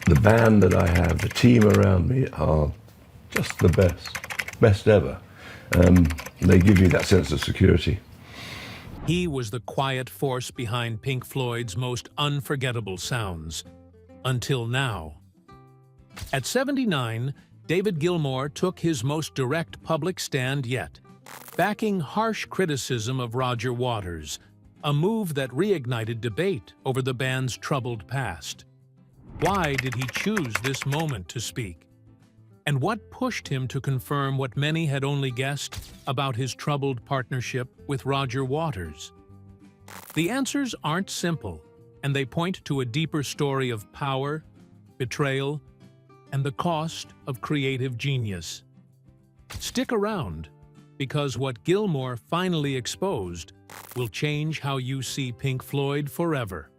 The band that I have, the team around me are just the best ever. They give you that sense of security. He was the quiet force behind Pink Floyd's most unforgettable sounds, until now. At 79, David Gilmour took his most direct public stand yet, backing harsh criticism of Roger Waters, a move that reignited debate over the band's troubled past. Why did he choose this moment to speak? And what pushed him to confirm what many had only guessed about his troubled partnership with Roger Waters? The answers aren't simple, and they point to a deeper story of power, betrayal, and the cost of creative genius. Stick around, because what Gilmour finally exposed will change how you see Pink Floyd forever.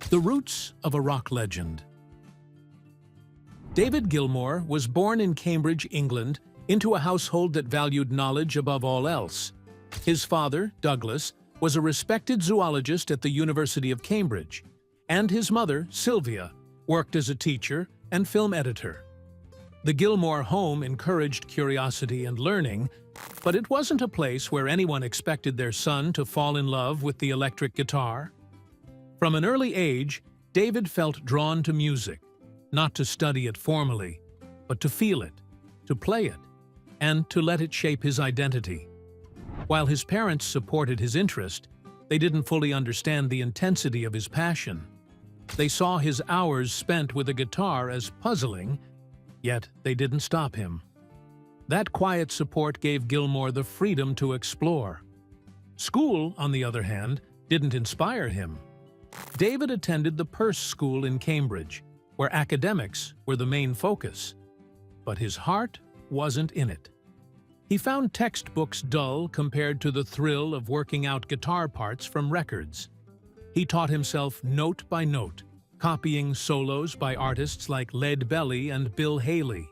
The roots of a rock legend. David Gilmour was born in Cambridge, England, into a household that valued knowledge above all else. His father, Douglas, was a respected zoologist at the University of Cambridge, and his mother, Sylvia, worked as a teacher and film editor. The Gilmour home encouraged curiosity and learning, but it wasn't a place where anyone expected their son to fall in love with the electric guitar. From an early age, David felt drawn to music, not to study it formally, but to feel it, to play it, and to let it shape his identity. While his parents supported his interest, they didn't fully understand the intensity of his passion. They saw his hours spent with a guitar as puzzling, yet they didn't stop him. That quiet support gave Gilmour the freedom to explore. School, on the other hand, didn't inspire him. David attended the Peirce School in Cambridge, where academics were the main focus. But his heart wasn't in it. He found textbooks dull compared to the thrill of working out guitar parts from records. He taught himself note by note, copying solos by artists like Lead Belly and Bill Haley.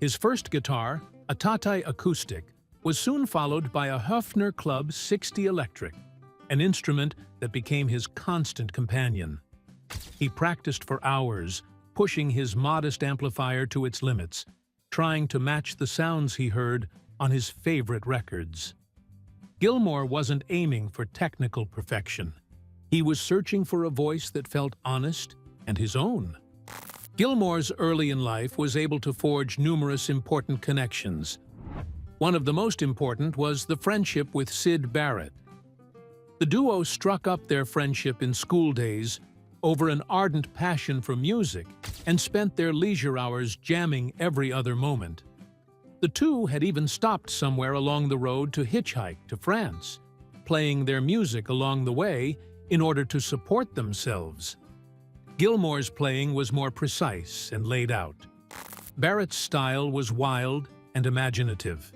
His first guitar, a Tatai acoustic, was soon followed by a Höfner Club 60 electric, an instrument that became his constant companion. He practiced for hours, pushing his modest amplifier to its limits, trying to match the sounds he heard on his favorite records. Gilmour wasn't aiming for technical perfection. He was searching for a voice that felt honest and his own. Gilmour's early in life was able to forge numerous important connections. One of the most important was the friendship with Syd Barrett. The duo struck up their friendship in school days over an ardent passion for music and spent their leisure hours jamming every other moment. The two had even stopped somewhere along the road to hitchhike to France, playing their music along the way in order to support themselves. Gilmour's playing was more precise and laid out. Barrett's style was wild and imaginative.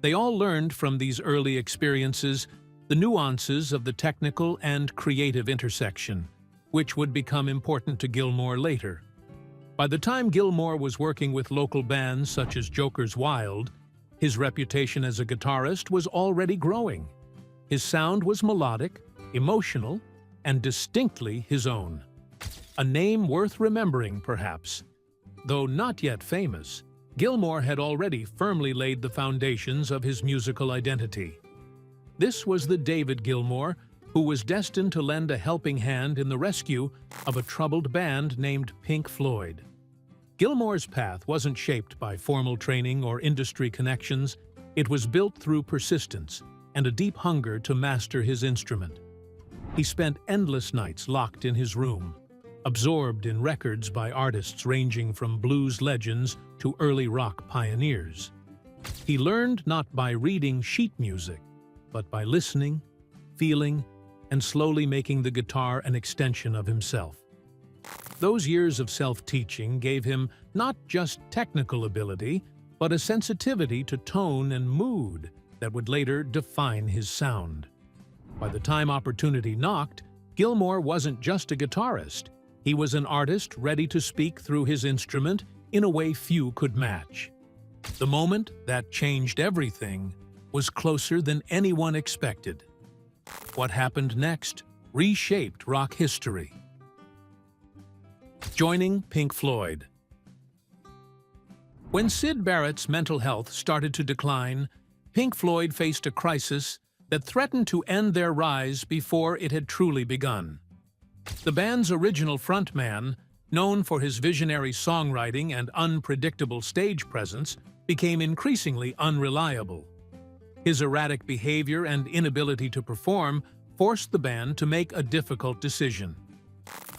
They all learned from these early experiences the nuances of the technical and creative intersection, which would become important to Gilmour later. By the time Gilmour was working with local bands such as Joker's Wild, his reputation as a guitarist was already growing. His sound was melodic, emotional, and distinctly his own. A name worth remembering, perhaps. Though not yet famous, Gilmour had already firmly laid the foundations of his musical identity. This was the David Gilmour who was destined to lend a helping hand in the rescue of a troubled band named Pink Floyd. Gilmour's path wasn't shaped by formal training or industry connections. It was built through persistence and a deep hunger to master his instrument. He spent endless nights locked in his room, absorbed in records by artists ranging from blues legends to early rock pioneers. He learned not by reading sheet music, but by listening, feeling, and slowly making the guitar an extension of himself. Those years of self-teaching gave him not just technical ability, but a sensitivity to tone and mood that would later define his sound. By the time opportunity knocked, Gilmour wasn't just a guitarist. He was an artist ready to speak through his instrument in a way few could match. The moment that changed everything was closer than anyone expected. What happened next reshaped rock history. joining Pink Floyd. When Syd Barrett's mental health started to decline, Pink Floyd faced a crisis that threatened to end their rise before it had truly begun. The band's original frontman, known for his visionary songwriting and unpredictable stage presence, became increasingly unreliable. His erratic behavior and inability to perform forced the band to make a difficult decision.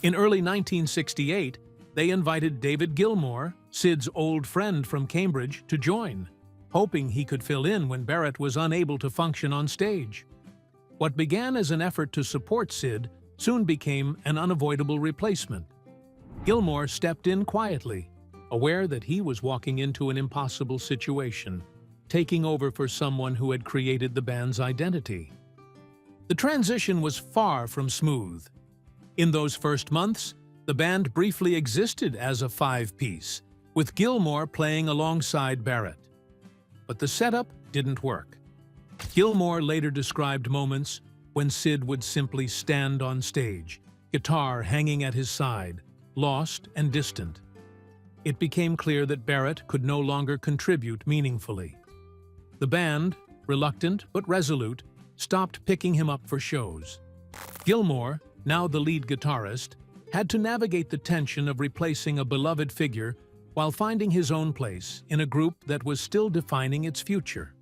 In early 1968, they invited David Gilmour, Syd's old friend from Cambridge, to join, hoping he could fill in when Barrett was unable to function on stage. What began as an effort to support Syd soon became an unavoidable replacement. Gilmour stepped in quietly, aware that he was walking into an impossible situation, taking over for someone who had created the band's identity. The transition was far from smooth. In those first months, the band briefly existed as a five-piece, with Gilmour playing alongside Barrett. But the setup didn't work. Gilmour later described moments when Syd would simply stand on stage, guitar hanging at his side, lost and distant. It became clear that Barrett could no longer contribute meaningfully. The band, reluctant but resolute, stopped picking him up for shows. Gilmour, now the lead guitarist, had to navigate the tension of replacing a beloved figure while finding his own place in a group that was still defining its future.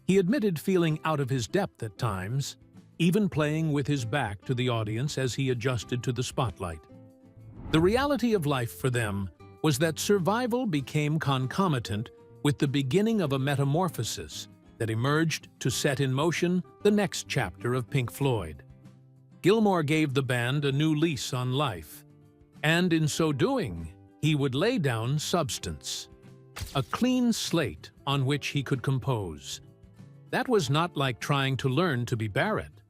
He admitted feeling out of his depth at times, even playing with his back to the audience as he adjusted to the spotlight. The reality of life for them was that survival became concomitant with the beginning of a metamorphosis that emerged to set in motion the next chapter of Pink Floyd. Gilmour gave the band a new lease on life, and in so doing, he would lay down substance, a clean slate on which he could compose. That was not like trying to learn to be Barrett.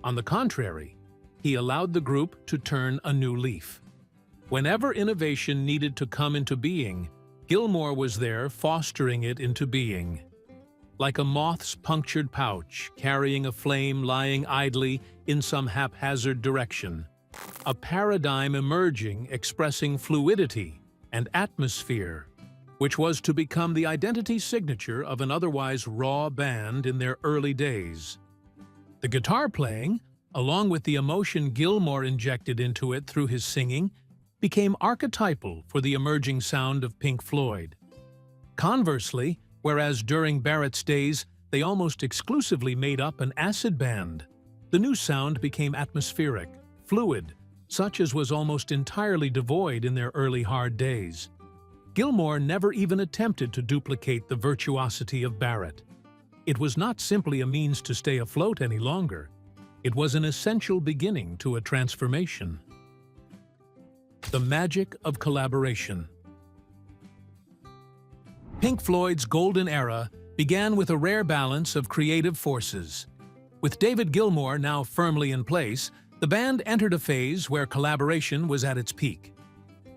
On the contrary, he allowed the group to turn a new leaf. Whenever innovation needed to come into being, Gilmour was there fostering it into being. Like a moth's punctured pouch carrying a flame lying idly in some haphazard direction, a paradigm emerging expressing fluidity and atmosphere, which was to become the identity signature of an otherwise raw band in their early days. The guitar playing, along with the emotion Gilmour injected into it through his singing, became archetypal for the emerging sound of Pink Floyd. Conversely, whereas during Barrett's days they almost exclusively made up an acid band, the new sound became atmospheric, fluid, such as was almost entirely devoid in their early hard days. Gilmour never even attempted to duplicate the virtuosity of Barrett. It was not simply a means to stay afloat any longer. It was an essential beginning to a transformation. The magic of collaboration. Pink Floyd's golden era began with a rare balance of creative forces. With David Gilmour now firmly in place, the band entered a phase where collaboration was at its peak.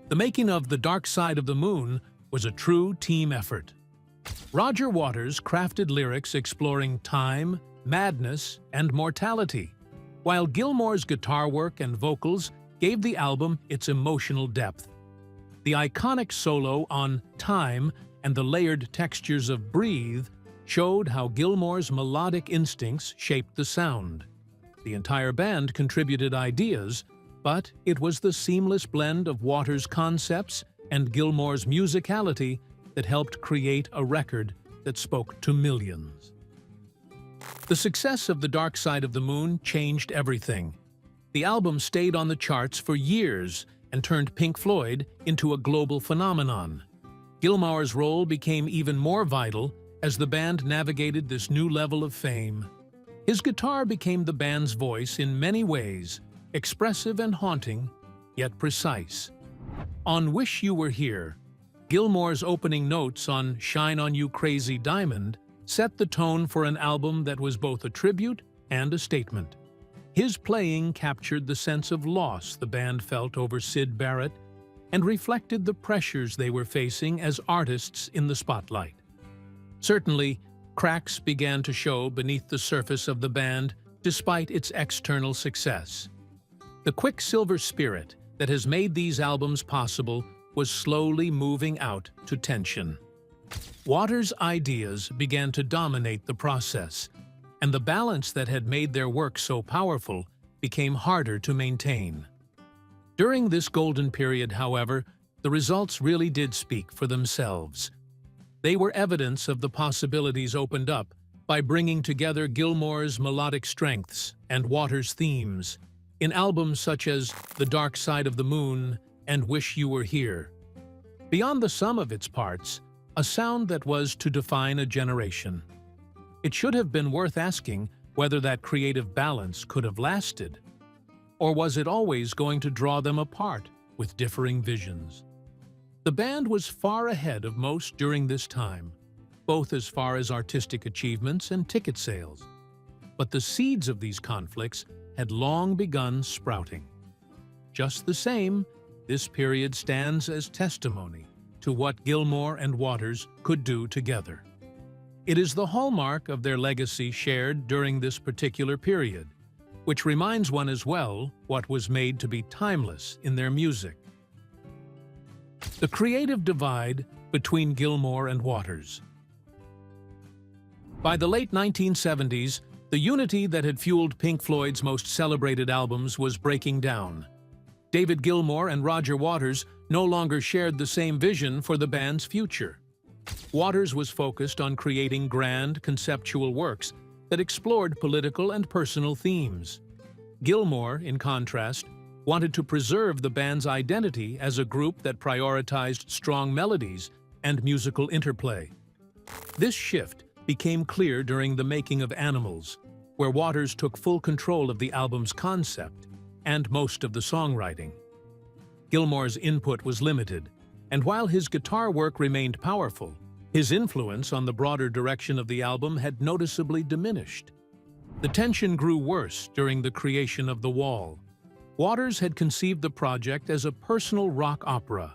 The making of The Dark Side of the Moon was a true team effort. Roger Waters crafted lyrics exploring time, madness, and mortality, while Gilmour's guitar work and vocals gave the album its emotional depth. The iconic solo on Time and the layered textures of Breathe showed how Gilmour's melodic instincts shaped the sound. The entire band contributed ideas, but it was the seamless blend of Waters' concepts and Gilmour's musicality that helped create a record that spoke to millions. The success of The Dark Side of the Moon changed everything. The album stayed on the charts for years and turned Pink Floyd into a global phenomenon. Gilmour's role became even more vital as the band navigated this new level of fame. His guitar became the band's voice in many ways, expressive and haunting, yet precise. On Wish You Were Here, Gilmour's opening notes on Shine On You Crazy Diamond set the tone for an album that was both a tribute and a statement. His playing captured the sense of loss the band felt over Syd Barrett and reflected the pressures they were facing as artists in the spotlight. Certainly, cracks began to show beneath the surface of the band despite its external success. The Quicksilver spirit that has made these albums possible was slowly moving out to tension. Waters' ideas began to dominate the process, and the balance that had made their work so powerful became harder to maintain. During this golden period, however, the results really did speak for themselves. They were evidence of the possibilities opened up by bringing together Gilmore's melodic strengths and Waters' themes in albums such as The Dark Side of the Moon and Wish You Were Here. Beyond the sum of its parts, a sound that was to define a generation. It should have been worth asking whether that creative balance could have lasted, or was it always going to draw them apart with differing visions? The band was far ahead of most during this time, both as far as artistic achievements and ticket sales. But the seeds of these conflicts had long begun sprouting. Just the same, this period stands as testimony to what Gilmour and Waters could do together. It is the hallmark of their legacy shared during this particular period, which reminds one as well what was made to be timeless in their music. The creative divide between Gilmour and Waters. By the late 1970s, the unity that had fueled Pink Floyd's most celebrated albums was breaking down. David Gilmour and Roger Waters no longer shared the same vision for the band's future. Waters was focused on creating grand, conceptual works that explored political and personal themes. Gilmour, in contrast, wanted to preserve the band's identity as a group that prioritized strong melodies and musical interplay. This shift became clear during the making of Animals, where Waters took full control of the album's concept and most of the songwriting. Gilmour's input was limited, and while his guitar work remained powerful, his influence on the broader direction of the album had noticeably diminished. The tension grew worse during the creation of The Wall. Waters had conceived the project as a personal rock opera,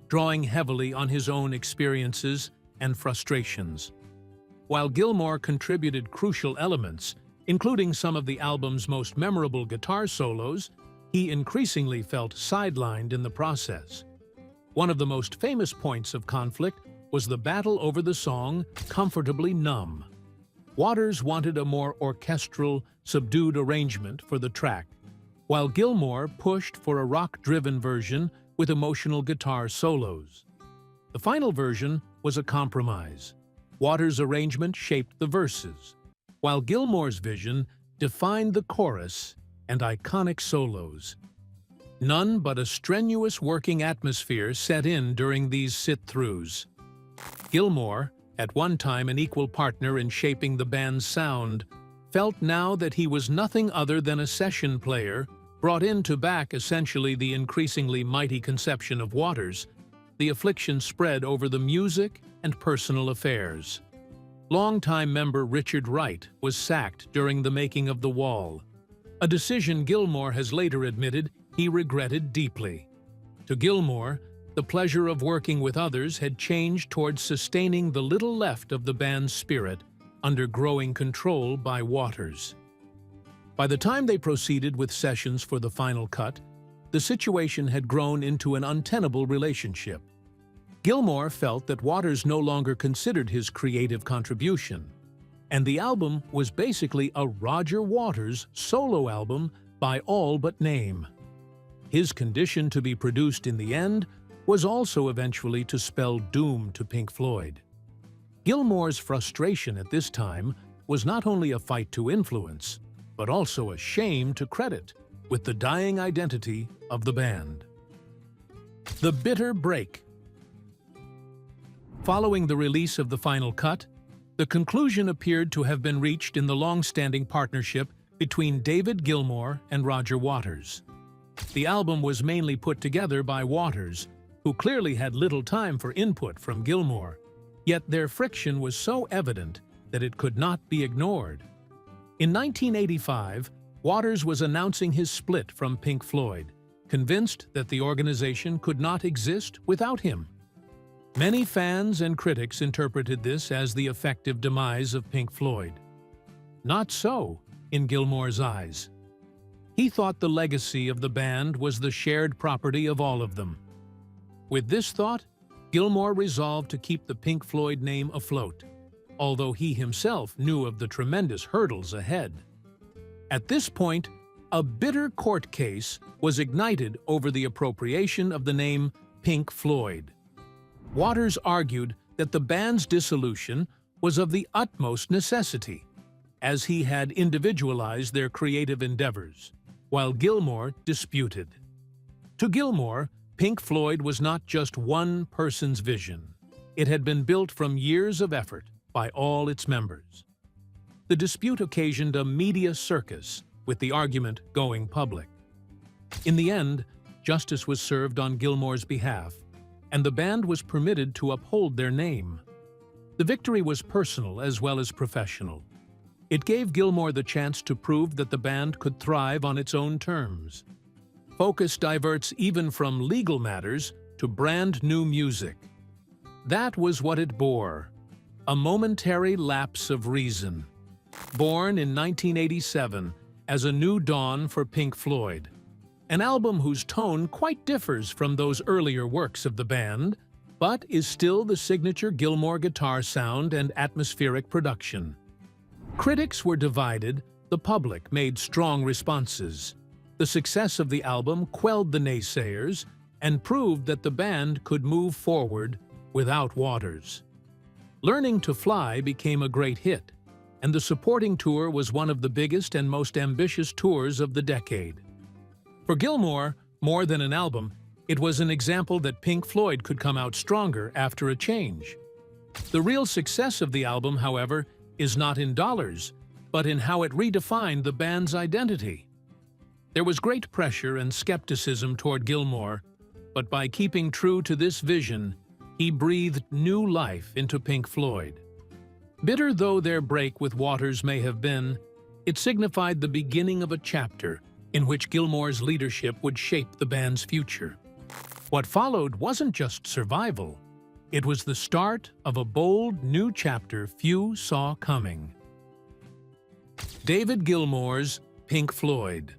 drawing heavily on his own experiences and frustrations. While Gilmour contributed crucial elements, including some of the album's most memorable guitar solos, he increasingly felt sidelined in the process. One of the most famous points of conflict was the battle over the song Comfortably Numb. Waters wanted a more orchestral, subdued arrangement for the track, while Gilmour pushed for a rock-driven version with emotional guitar solos. The final version was a compromise. Waters' arrangement shaped the verses, while Gilmour's vision defined the chorus and iconic solos. None but a strenuous working atmosphere set in during these sit-throughs. Gilmour, at one time an equal partner in shaping the band's sound, felt now that he was nothing other than a session player brought in to back essentially the increasingly mighty conception of Waters. The affliction spread over the music and personal affairs. Longtime member Richard Wright was sacked during the making of The Wall, a decision Gilmour has later admitted he regretted deeply. To Gilmour, the pleasure of working with others had changed towards sustaining the little left of the band's spirit under growing control by Waters. By the time they proceeded with sessions for the final cut, the situation had grown into an untenable relationship. Gilmour felt that Waters no longer considered his creative contribution, and the album was basically a Roger Waters solo album by all but name. His condition to be produced in the end was also eventually to spell doom to Pink Floyd. Gilmour's frustration at this time was not only a fight to influence, but also a shame to credit with the dying identity of the band. The bitter break. Following the release of the final cut, the conclusion appeared to have been reached in the long-standing partnership between David Gilmour and Roger Waters. The album was mainly put together by Waters, who clearly had little time for input from Gilmour, yet their friction was so evident that it could not be ignored. In 1985, Waters was announcing his split from Pink Floyd, convinced that the organization could not exist without him. Many fans and critics interpreted this as the effective demise of Pink Floyd. Not so in Gilmour's eyes. He thought the legacy of the band was the shared property of all of them. With this thought, Gilmour resolved to keep the Pink Floyd name afloat, although he himself knew of the tremendous hurdles ahead. At this point, a bitter court case was ignited over the appropriation of the name Pink Floyd. Waters argued that the band's dissolution was of the utmost necessity, as he had individualized their creative endeavors, while Gilmour disputed. To Gilmour, Pink Floyd was not just one person's vision. It had been built from years of effort by all its members. The dispute occasioned a media circus, with the argument going public. In the end, justice was served on Gilmour's behalf, and the band was permitted to uphold their name. The victory was personal as well as professional. It gave Gilmour the chance to prove that the band could thrive on its own terms. Focus diverts even from legal matters to brand new music. That was what it bore: a momentary lapse of reason. Born in 1987 as a new dawn for Pink Floyd, an album whose tone quite differs from those earlier works of the band, but is still the signature Gilmour guitar sound and atmospheric production. Critics were divided, the public made strong responses. The success of the album quelled the naysayers and proved that the band could move forward without Waters. Learning to Fly became a great hit, and the supporting tour was one of the biggest and most ambitious tours of the decade. For Gilmour, more than an album, it was an example that Pink Floyd could come out stronger after a change. The real success of the album, however, is not in dollars, but in how it redefined the band's identity. There was great pressure and skepticism toward Gilmour, but by keeping true to this vision, he breathed new life into Pink Floyd. Bitter though their break with Waters may have been, it signified the beginning of a chapter in which Gilmour's leadership would shape the band's future. What followed wasn't just survival, it was the start of a bold new chapter few saw coming. David Gilmour's Pink Floyd.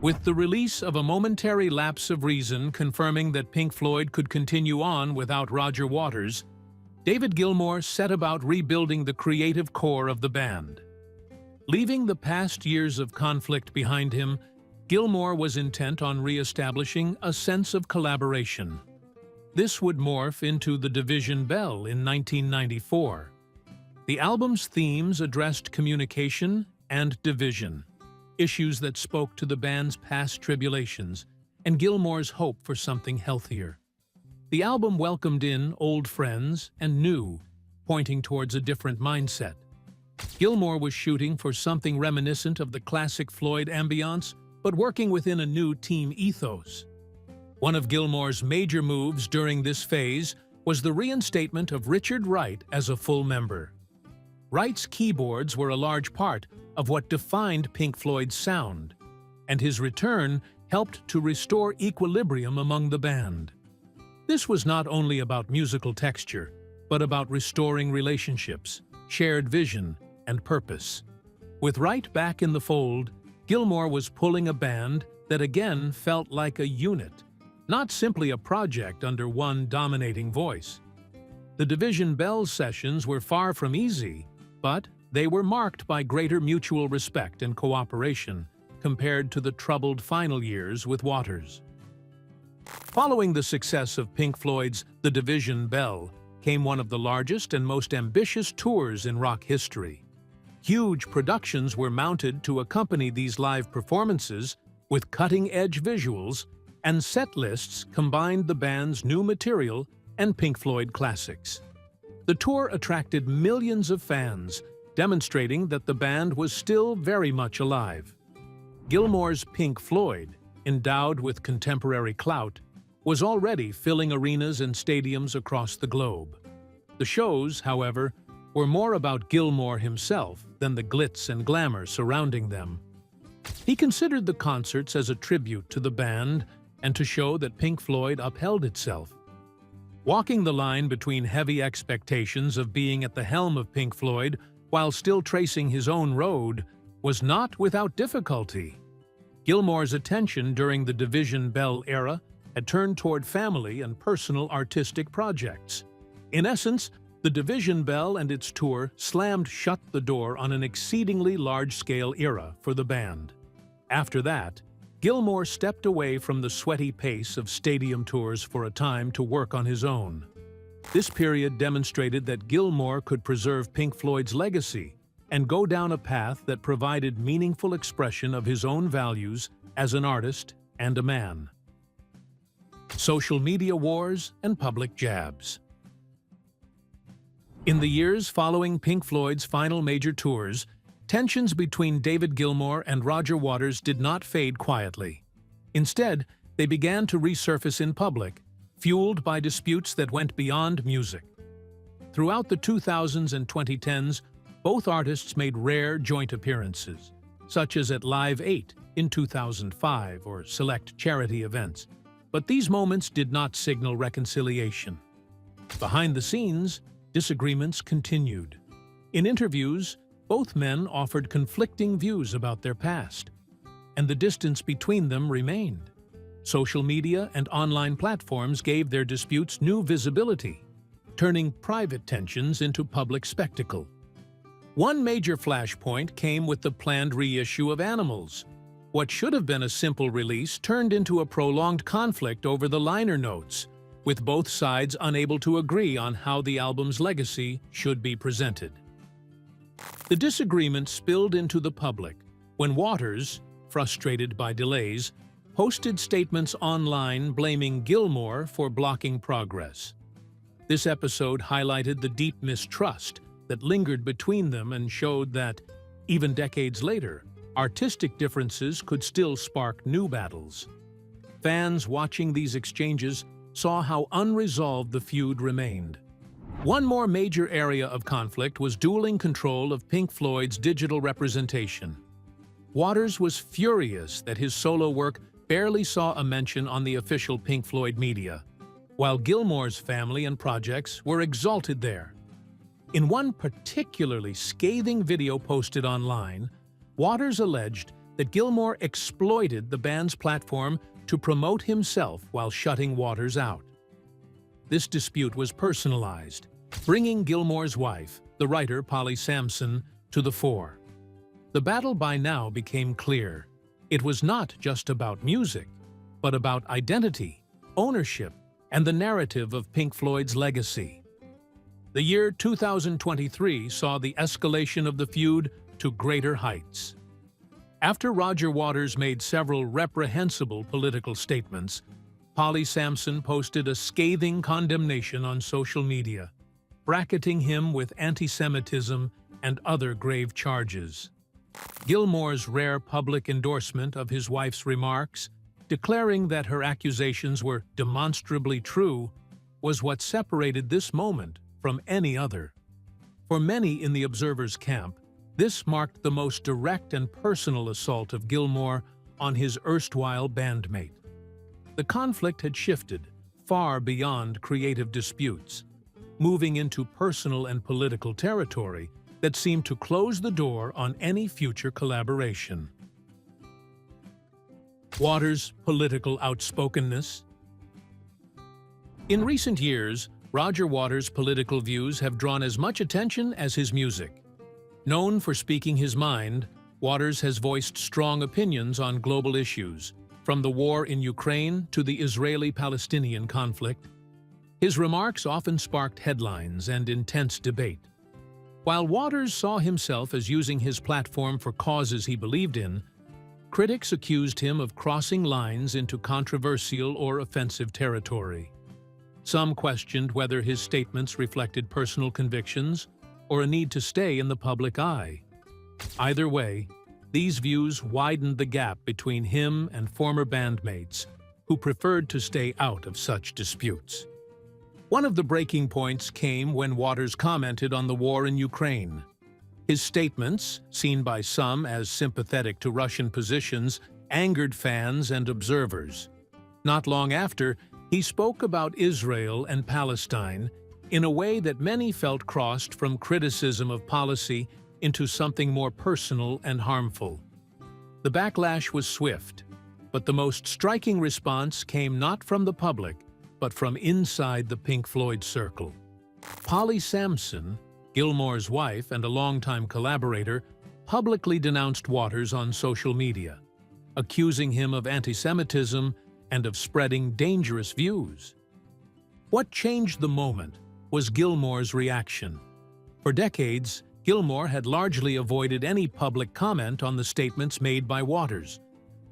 With the release of a momentary lapse of reason confirming that Pink Floyd could continue on without Roger Waters, David Gilmour set about rebuilding the creative core of the band. Leaving the past years of conflict behind him, Gilmour was intent on re-establishing a sense of collaboration. This would morph into The Division Bell in 1994. The album's themes addressed communication and division, issues that spoke to the band's past tribulations and Gilmour's hope for something healthier. The album welcomed in old friends and new, pointing towards a different mindset. Gilmour was shooting for something reminiscent of the classic Floyd ambiance, but working within a new team ethos. One of Gilmour's major moves during this phase was the reinstatement of Richard Wright as a full member. Wright's keyboards were a large part of what defined Pink Floyd's sound, and his return helped to restore equilibrium among the band. This was not only about musical texture, but about restoring relationships, shared vision, and purpose. With Wright back in the fold, Gilmour was pulling a band that again felt like a unit, not simply a project under one dominating voice. The Division Bell sessions were far from easy, but they were marked by greater mutual respect and cooperation compared to the troubled final years with Waters. Following the success of Pink Floyd's The Division Bell came one of the largest and most ambitious tours in rock history. Huge productions were mounted to accompany these live performances with cutting-edge visuals, and set lists combined the band's new material and Pink Floyd classics. The tour attracted millions of fans, demonstrating that the band was still very much alive. Gilmour's Pink Floyd, endowed with contemporary clout, was already filling arenas and stadiums across the globe. The shows, however, were more about Gilmour himself than the glitz and glamour surrounding them. He considered the concerts as a tribute to the band and to show that Pink Floyd upheld itself. Walking the line between heavy expectations of being at the helm of Pink Floyd while still tracing his own road, was not without difficulty. Gilmore's attention during the Division Bell era had turned toward family and personal artistic projects. In essence, the Division Bell and its tour slammed shut the door on an exceedingly large-scale era for the band. After that, Gilmour stepped away from the sweaty pace of stadium tours for a time to work on his own. This period demonstrated that Gilmour could preserve Pink Floyd's legacy and go down a path that provided meaningful expression of his own values as an artist and a man. Social media wars and public jabs. In the years following Pink Floyd's final major tours, tensions between David Gilmour and Roger Waters did not fade quietly. Instead, they began to resurface in public, fueled by disputes that went beyond music. Throughout the 2000s and 2010s, both artists made rare joint appearances, such as at Live 8 in 2005 or select charity events. But these moments did not signal reconciliation. Behind the scenes, disagreements continued. In interviews, both men offered conflicting views about their past, and the distance between them remained. Social media and online platforms gave their disputes new visibility, turning private tensions into public spectacle. One major flashpoint came with the planned reissue of Animals. What should have been a simple release turned into a prolonged conflict over the liner notes, with both sides unable to agree on how the album's legacy should be presented. The disagreement spilled into the public when Waters, frustrated by delays, posted statements online blaming Gilmour for blocking progress. This episode highlighted the deep mistrust that lingered between them and showed that, even decades later, artistic differences could still spark new battles. Fans watching these exchanges saw how unresolved the feud remained. One more major area of conflict was dueling control of Pink Floyd's digital representation. Waters was furious that his solo work barely saw a mention on the official Pink Floyd media, while Gilmour's family and projects were exalted there. In one particularly scathing video posted online, Waters alleged that Gilmour exploited the band's platform to promote himself while shutting Waters out. This dispute was personalized, bringing Gilmour's wife, the writer Polly Sampson, to the fore. The battle by now became clear. It was not just about music, but about identity, ownership, and the narrative of Pink Floyd's legacy. The year 2023 saw the escalation of the feud to greater heights. After Roger Waters made several reprehensible political statements, Polly Sampson posted a scathing condemnation on social media, bracketing him with anti-Semitism and other grave charges. Gilmour's rare public endorsement of his wife's remarks, declaring that her accusations were demonstrably true, was what separated this moment from any other. For many in the observers' camp, this marked the most direct and personal assault of Gilmour on his erstwhile bandmate. The conflict had shifted far beyond creative disputes, moving into personal and political territory that seemed to close the door on any future collaboration. Waters' political outspokenness. In recent years, Roger Waters' political views have drawn as much attention as his music. Known for speaking his mind, Waters has voiced strong opinions on global issues, from the war in Ukraine to the Israeli-Palestinian conflict. His remarks often sparked headlines and intense debate. While Waters saw himself as using his platform for causes he believed in, critics accused him of crossing lines into controversial or offensive territory. Some questioned whether his statements reflected personal convictions or a need to stay in the public eye. Either way, these views widened the gap between him and former bandmates who preferred to stay out of such disputes. One of the breaking points came when Waters commented on the war in Ukraine. His statements, seen by some as sympathetic to Russian positions, angered fans and observers. Not long after, he spoke about Israel and Palestine in a way that many felt crossed from criticism of policy into something more personal and harmful. The backlash was swift, but the most striking response came not from the public, but from inside the Pink Floyd circle. Polly Samson, Gilmore's wife and a longtime collaborator, publicly denounced Waters on social media, accusing him of anti-Semitism and of spreading dangerous views. What changed the moment was Gilmore's reaction. For decades, Gilmour had largely avoided any public comment on the statements made by Waters,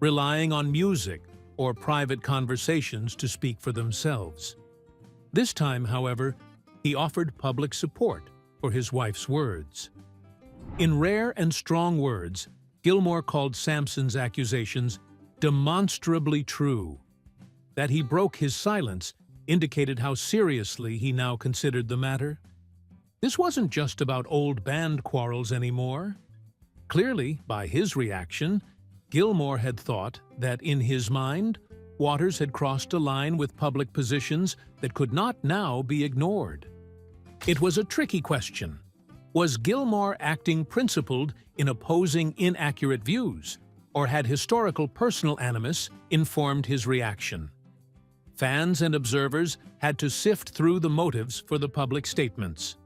relying on music or private conversations to speak for themselves. This time, however, he offered public support for his wife's words. In rare and strong words, Gilmour called Samson's accusations demonstrably true. That he broke his silence indicated how seriously he now considered the matter. This wasn't just about old band quarrels anymore. Clearly, by his reaction, Gilmour had thought that, in his mind, Waters had crossed a line with public positions that could not now be ignored. It was a tricky question. Was Gilmour acting principled in opposing inaccurate views, or had historical personal animus informed his reaction? Fans and observers had to sift through the motives for the public statements.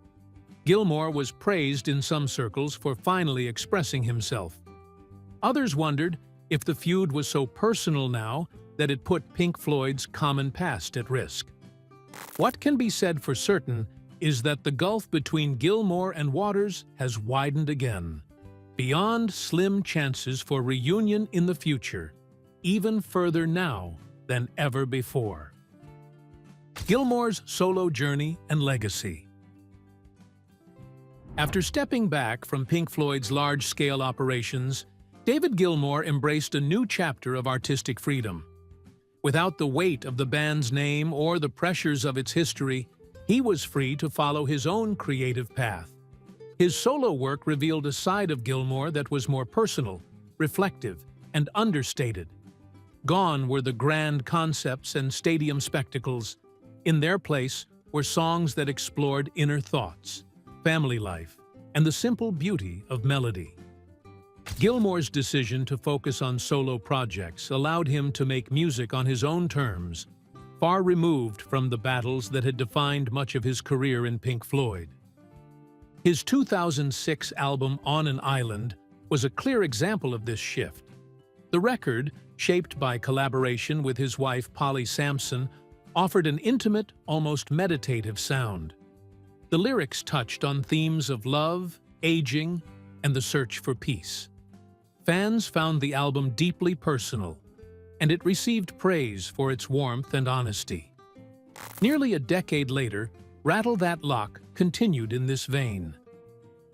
Gilmour was praised in some circles for finally expressing himself. Others wondered if the feud was so personal now that it put Pink Floyd's common past at risk. What can be said for certain is that the gulf between Gilmour and Waters has widened again, beyond slim chances for reunion in the future, even further now than ever before. Gilmour's solo journey and legacy. After stepping back from Pink Floyd's large-scale operations, David Gilmour embraced a new chapter of artistic freedom. Without the weight of the band's name or the pressures of its history, he was free to follow his own creative path. His solo work revealed a side of Gilmour that was more personal, reflective, and understated. Gone were the grand concepts and stadium spectacles. In their place were songs that explored inner thoughts, family life, and the simple beauty of melody. Gilmour's decision to focus on solo projects allowed him to make music on his own terms, far removed from the battles that had defined much of his career in Pink Floyd. His 2006 album On an Island was a clear example of this shift. The record, shaped by collaboration with his wife Polly Samson, offered an intimate, almost meditative sound. The lyrics touched on themes of love, aging, and the search for peace. Fans found the album deeply personal, and it received praise for its warmth and honesty. Nearly a decade later, Rattle That Lock continued in this vein.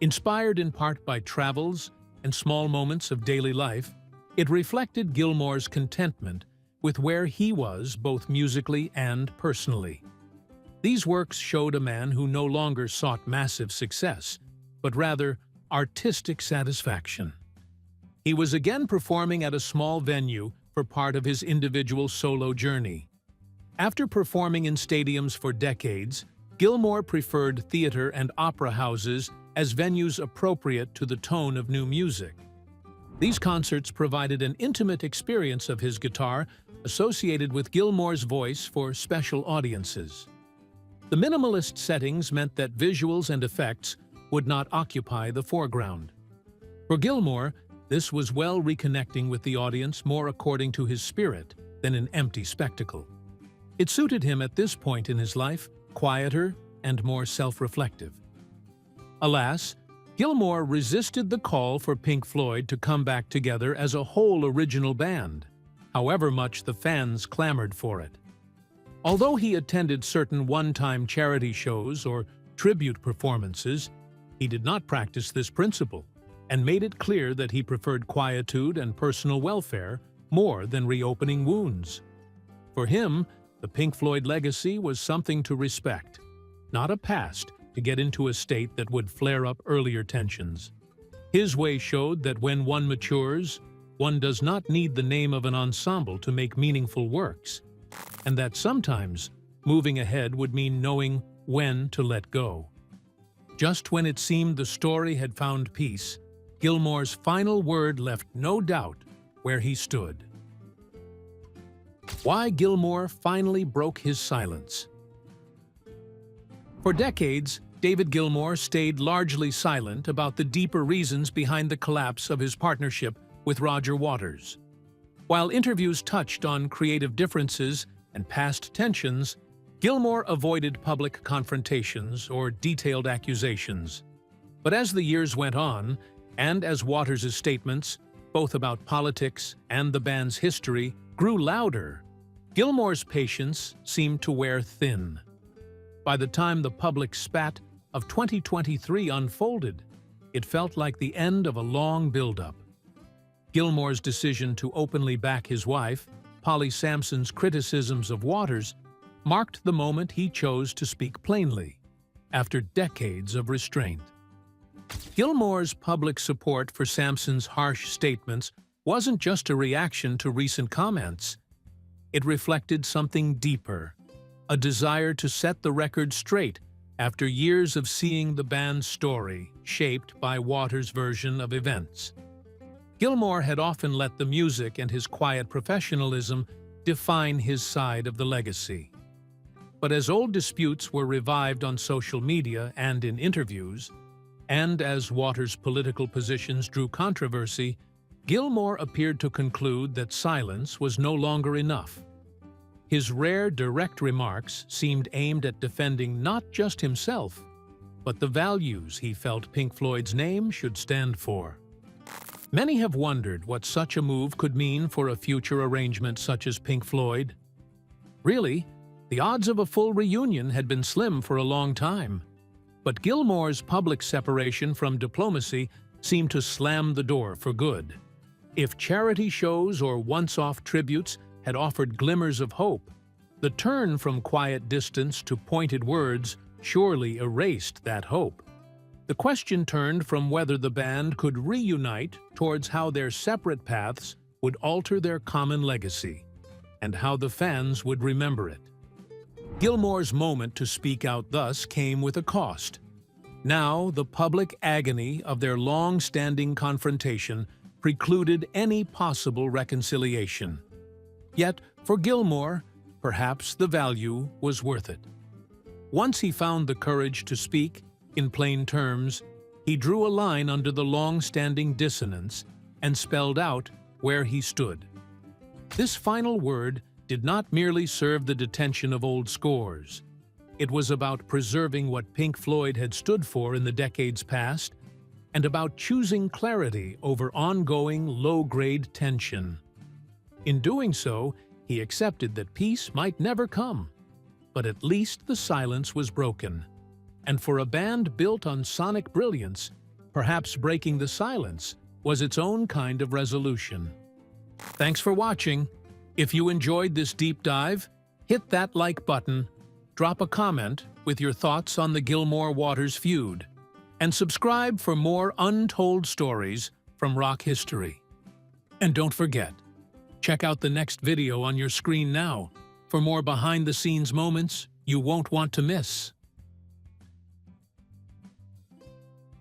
Inspired in part by travels and small moments of daily life, it reflected Gilmour's contentment with where he was both musically and personally. These works showed a man who no longer sought massive success, but rather artistic satisfaction. He was again performing at a small venue for part of his individual solo journey. After performing in stadiums for decades, Gilmour preferred theater and opera houses as venues appropriate to the tone of new music. These concerts provided an intimate experience of his guitar associated with Gilmour's voice for special audiences. The minimalist settings meant that visuals and effects would not occupy the foreground. For Gilmour, this was well reconnecting with the audience more according to his spirit than an empty spectacle. It suited him at this point in his life, quieter and more self-reflective. Alas, Gilmour resisted the call for Pink Floyd to come back together as a whole original band, however much the fans clamored for it. Although he attended certain one-time charity shows or tribute performances, he did not practice this principle and made it clear that he preferred quietude and personal welfare more than reopening wounds. For him, the Pink Floyd legacy was something to respect, not a past to get into a state that would flare up earlier tensions. His way showed that when one matures, one does not need the name of an ensemble to make meaningful works, and that sometimes moving ahead would mean knowing when to let go. Just when it seemed the story had found peace, Gilmore's final word left no doubt where he stood. Why Gilmour finally broke his silence. For decades, David Gilmour stayed largely silent about the deeper reasons behind the collapse of his partnership with Roger Waters. While interviews touched on creative differences and past tensions, Gilmour avoided public confrontations or detailed accusations. But as the years went on, and as Waters' statements, both about politics and the band's history, grew louder, Gilmour's patience seemed to wear thin. By the time the public spat of 2023 unfolded, it felt like the end of a long build-up. Gilmour's decision to openly back his wife, Polly Sampson's criticisms of Waters, marked the moment he chose to speak plainly, after decades of restraint. Gilmour's public support for Sampson's harsh statements wasn't just a reaction to recent comments. It reflected something deeper, a desire to set the record straight after years of seeing the band's story shaped by Waters' version of events. Gilmour had often let the music and his quiet professionalism define his side of the legacy. But as old disputes were revived on social media and in interviews, and as Waters' political positions drew controversy, Gilmour appeared to conclude that silence was no longer enough. His rare, direct remarks seemed aimed at defending not just himself, but the values he felt Pink Floyd's name should stand for. Many have wondered what such a move could mean for a future arrangement such as Pink Floyd. Really, the odds of a full reunion had been slim for a long time. But Gilmour's public separation from diplomacy seemed to slam the door for good. If charity shows or once-off tributes had offered glimmers of hope, the turn from quiet distance to pointed words surely erased that hope. The question turned from whether the band could reunite towards how their separate paths would alter their common legacy, and how the fans would remember it. Gilmour's moment to speak out thus came with a cost. Now, the public agony of their long-standing confrontation precluded any possible reconciliation. Yet, for Gilmour, perhaps the value was worth it. Once he found the courage to speak, in plain terms, he drew a line under the long-standing dissonance and spelled out where he stood. This final word did not merely serve the detention of old scores. It was about preserving what Pink Floyd had stood for in the decades past, and about choosing clarity over ongoing low-grade tension. In doing so, he accepted that peace might never come, but at least the silence was broken. And for a band built on sonic brilliance, perhaps breaking the silence was its own kind of resolution. Thanks for watching. If you enjoyed this deep dive, hit that like button, drop a comment with your thoughts on the Gilmour-Waters feud, and subscribe for more untold stories from rock history. And don't forget, check out the next video on your screen now for more behind-the-scenes moments you won't want to miss.